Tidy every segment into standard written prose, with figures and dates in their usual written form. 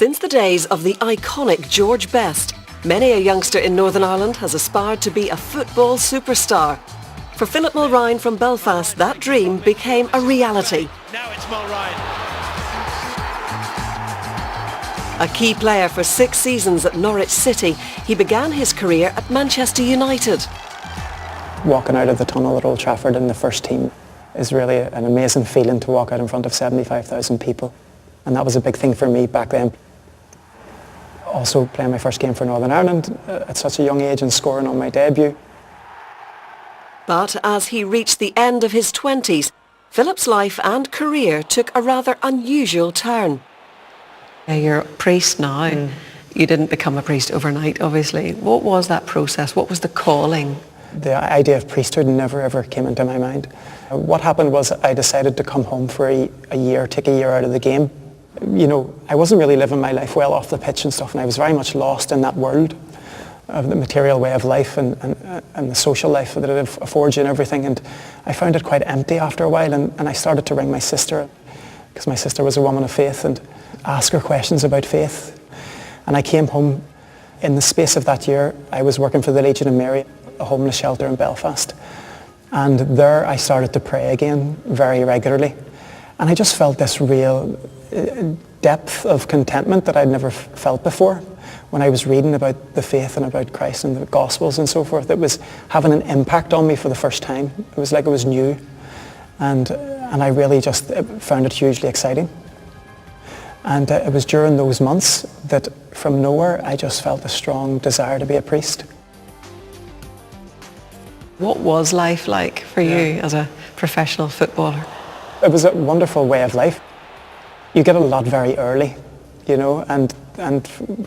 Since the days of the iconic George Best, many a youngster in Northern Ireland has aspired to be a football superstar. For Philip Mulrine from Belfast, that dream became a reality. Now it's Mulrine. A key player for 6 seasons at Norwich City, he began his career at Manchester United. Walking out of the tunnel at Old Trafford in the first team is really an amazing feeling, to walk out in front of 75,000 people. And that was a big thing for me back then. Also playing my first game for Northern Ireland at such a young age and scoring on my debut. But as he reached the end of his 20s, Philip's life and career took a rather unusual turn. You're a priest now. You didn't become a priest overnight, obviously. What was that process? What was the calling? The idea of priesthood never ever came into my mind. What happened was I decided to come home for a year, take a year out of the game. You know, I wasn't really living my life well off the pitch and stuff, and I was very much lost in that world of the material way of life and the social life that it affords you and everything. And I found it quite empty after a while, and I started to ring my sister, because my sister was a woman of faith, and ask her questions about faith. And I came home. In the space of that year, I was working for the Legion of Mary, a homeless shelter in Belfast. And there I started to pray again very regularly. And I just felt this real depth of contentment that I'd never felt before. When I was reading about the faith and about Christ and the Gospels and so forth, it was having an impact on me for the first time. It was like it was new. And I really just found it hugely exciting. And it was during those months that from nowhere I just felt a strong desire to be a priest. What was life like for you as a professional footballer? It was a wonderful way of life. You get a lot very early, you know, and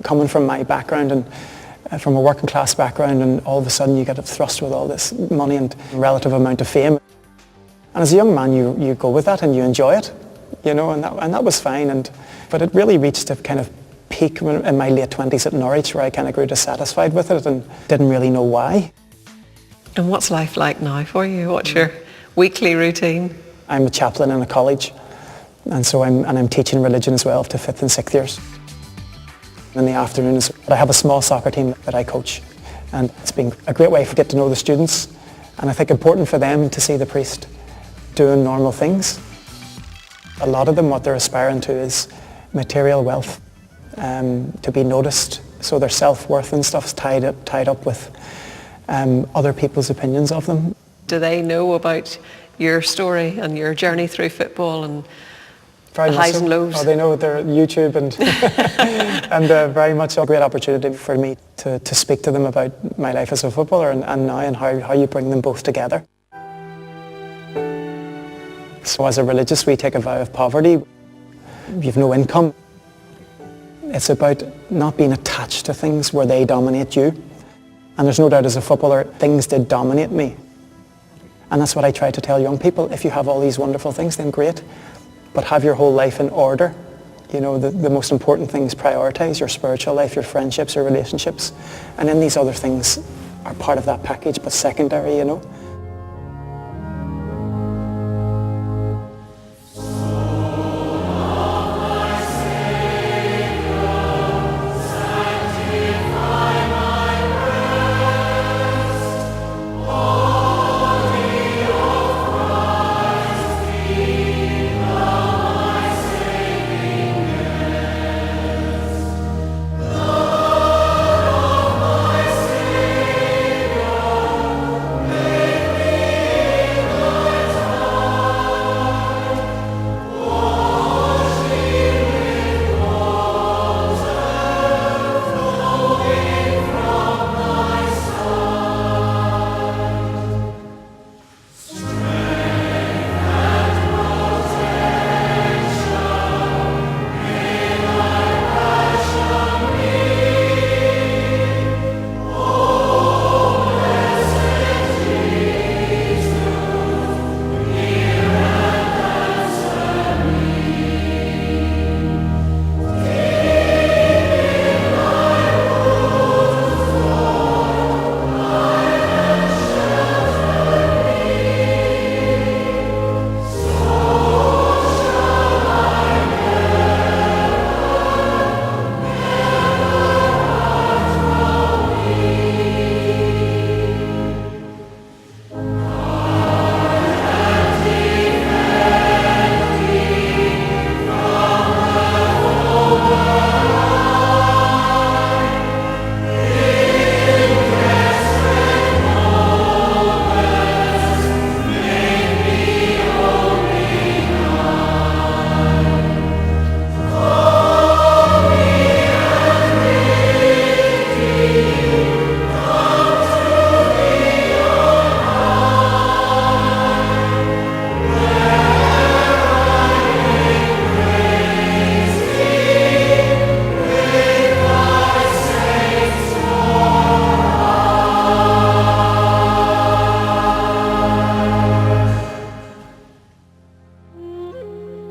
coming from my background and from a working class background, and all of a sudden you get thrust with all this money and relative amount of fame. And as a young man you go with that and you enjoy it, you know, and that was fine. But it really reached a kind of peak in my late 20s at Norwich, where I kind of grew dissatisfied with it and didn't really know why. And what's life like now for you? What's your weekly routine? I'm a chaplain in a college, and so I'm teaching religion as well to 5th and 6th years. In the afternoons, I have a small soccer team that I coach, and it's been a great way to get to know the students, and I think important for them to see the priest doing normal things. A lot of them, what they're aspiring to is material wealth, to be noticed, so their self-worth and stuff's tied up with other people's opinions of them. Do they know about your story and your journey through football and the highs and lows? Oh, they know their YouTube and and very much a great opportunity for me to speak to them about my life as a footballer and now, and how you bring them both together. So as a religious, we take a vow of poverty. You've no income. It's about not being attached to things where they dominate you. And there's no doubt, as a footballer, things did dominate me. And that's what I try to tell young people. If you have all these wonderful things, then great. But have your whole life in order. You know, the most important things, prioritize your spiritual life, your friendships, your relationships. And then these other things are part of that package, but secondary, you know.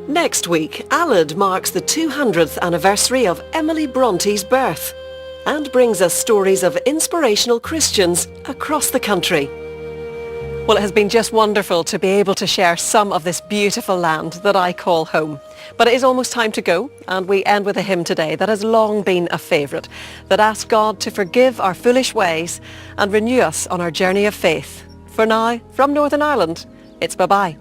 Next week, Aled marks the 200th anniversary of Emily Bronte's birth and brings us stories of inspirational Christians across the country. Well, it has been just wonderful to be able to share some of this beautiful land that I call home. But it is almost time to go, and we end with a hymn today that has long been a favourite, that asks God to forgive our foolish ways and renew us on our journey of faith. For now, from Northern Ireland, it's bye-bye.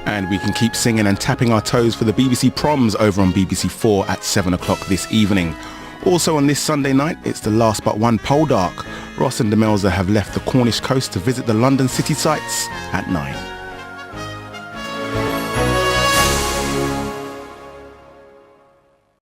And we can keep singing and tapping our toes for the BBC Proms over on BBC4 at 7 o'clock this evening. Also on this Sunday night, it's the last but one Poldark. Ross and Demelza have left the Cornish coast to visit the London city sights at 9.